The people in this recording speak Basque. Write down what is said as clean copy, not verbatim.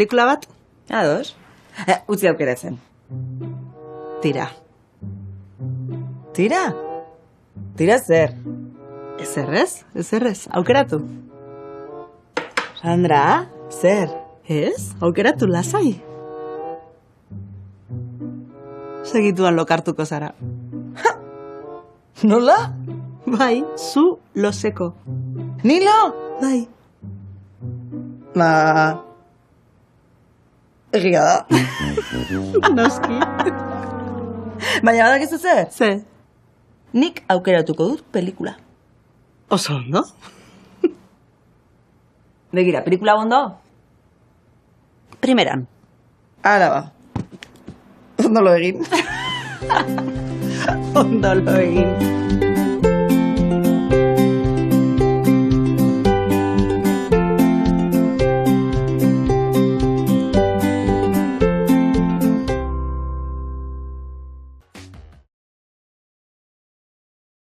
Pelikula bat? Ados. Utzi aukeratzen. Tira. Tira? Tira zer? Ezerrez. Aukeratu. Sandra, zer? Ez, aukeratu lasai. Segituan lokartuko zara. Nola? Bai, zu loseko. Nilo? Bai. Egia da. Noski. Baina badakizu zer? Ze? Nik aukeratuko dut pelikula. Oso ondo? Begira, pelikula ondo? Primeran. Ara ba. Ondo lo egin. Ondo lo egin.